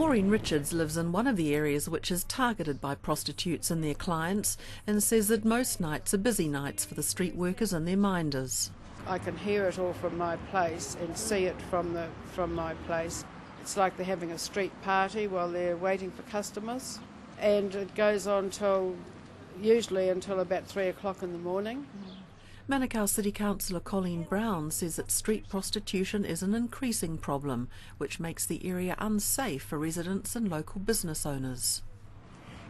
Maureen Richards lives in one of the areas which is targeted by prostitutes and their clients, and says that most nights are busy nights for the street workers and their minders. I can hear it all from my place and see it from my place. It's like they're having a street party while they're waiting for customers, and it goes on usually until about 3 o'clock in the morning. Manukau City Councillor Colleen Brown says that street prostitution is an increasing problem, which makes the area unsafe for residents and local business owners.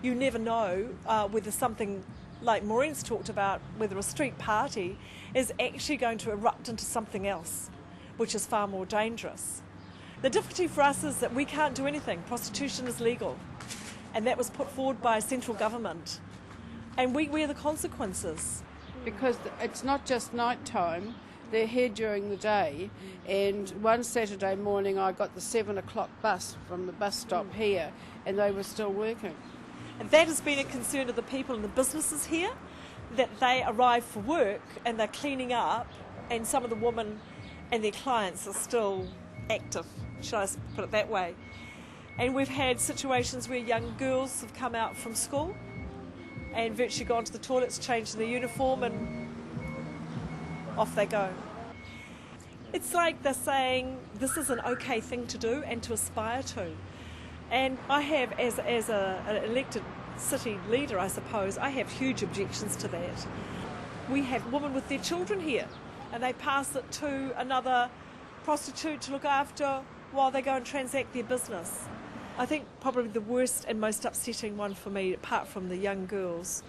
You never know whether something like Maureen's talked about, whether a street party is actually going to erupt into something else, which is far more dangerous. The difficulty for us is that we can't do anything. Prostitution is legal, and that was put forward by central government, and we wear the consequences. Because it's not just night time, they're here during the day, and one Saturday morning I got the 7 o'clock bus from the bus stop here, and they were still working. And that has been a concern of the people and the businesses here, that they arrive for work and they're cleaning up, and some of the women and their clients are still active, should I put it that way. And we've had situations where young girls have come out from school and virtually gone to the toilets, changed their uniform, and off they go. It's like they're saying this is an okay thing to do and to aspire to. And I have, as an elected city leader, I suppose, I have huge objections to that. We have women with their children here, and they pass it to another prostitute to look after while they go and transact their business. I think probably the worst and most upsetting one for me, apart from the young girls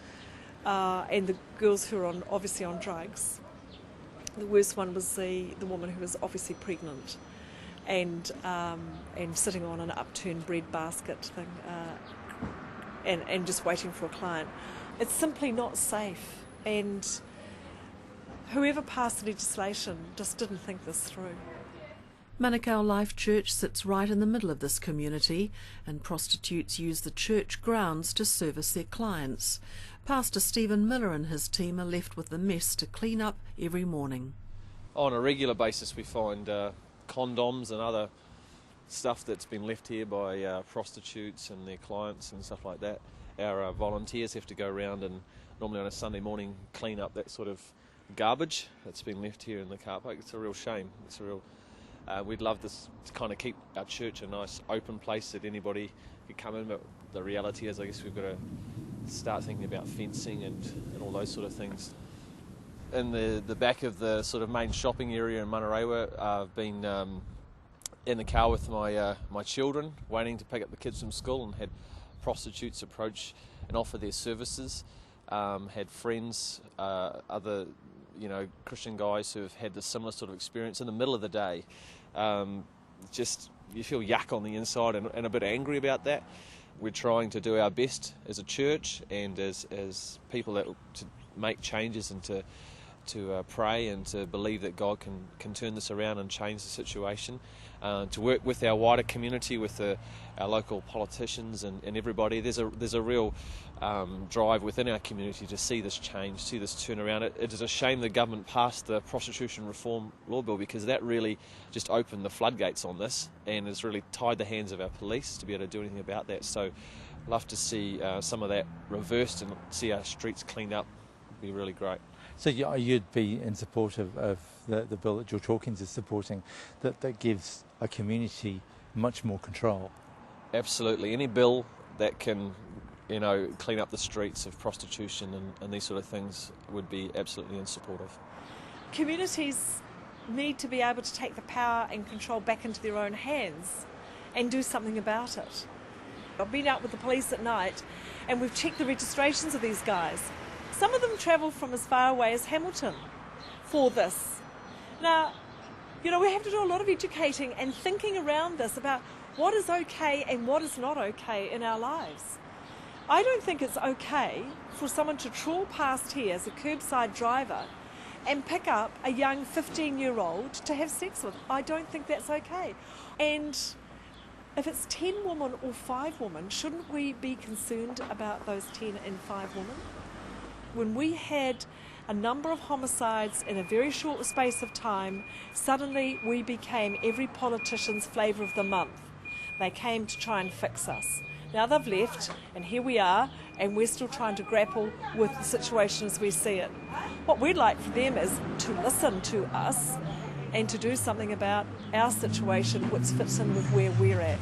and the girls who are obviously on drugs, the worst one was the woman who was obviously pregnant and sitting on an upturned bread basket thing and just waiting for a client. It's simply not safe, and whoever passed the legislation just didn't think this through. Manukau Life Church sits right in the middle of this community, and prostitutes use the church grounds to service their clients. Pastor Stephen Miller and his team are left with the mess to clean up every morning. On a regular basis we find condoms and other stuff that's been left here by prostitutes and their clients and stuff like that. Our volunteers have to go around and normally on a Sunday morning clean up that sort of garbage that's been left here in the car park. It's a real shame. We'd love this to kind of keep our church a nice open place that anybody could come in, but the reality is I guess we've got to start thinking about fencing and all those sort of things. In the back of the sort of main shopping area in Manarewa, I've been in the car with my children waiting to pick up the kids from school, and had prostitutes approach and offer their services. Had friends, other Christian guys who have had this similar sort of experience in the middle of the day. Just you feel yuck on the inside and a bit angry about that. We're trying to do our best as a church and as people to make changes and to pray and to believe that God can turn this around and change the situation. To work with our wider community, with our local politicians and everybody. There's a real drive within our community to see this change, see this turn around. It is a shame the government passed the Prostitution Reform Law Bill, because that really just opened the floodgates on this and has really tied the hands of our police to be able to do anything about that. So I'd love to see some of that reversed and see our streets cleaned up. It'd be really great. So you'd be in support of the bill that George Hawkins is supporting, that gives a community much more control? Absolutely. Any bill that can clean up the streets of prostitution and these sort of things would be absolutely in support of. Communities need to be able to take the power and control back into their own hands and do something about it. I've been out with the police at night and we've checked the registrations of these guys. Some of them travel from as far away as Hamilton for this. Now, we have to do a lot of educating and thinking around this about what is okay and what is not okay in our lives. I don't think it's okay for someone to trawl past here as a curbside driver and pick up a young 15-year-old to have sex with. I don't think that's okay. And if it's 10 women or 5 women, shouldn't we be concerned about those 10 and 5 women? When we had a number of homicides in a very short space of time, suddenly we became every politician's flavour of the month. They came to try and fix us. Now they've left, and here we are, and we're still trying to grapple with the situation as we see it. What we'd like for them is to listen to us and to do something about our situation which fits in with where we're at.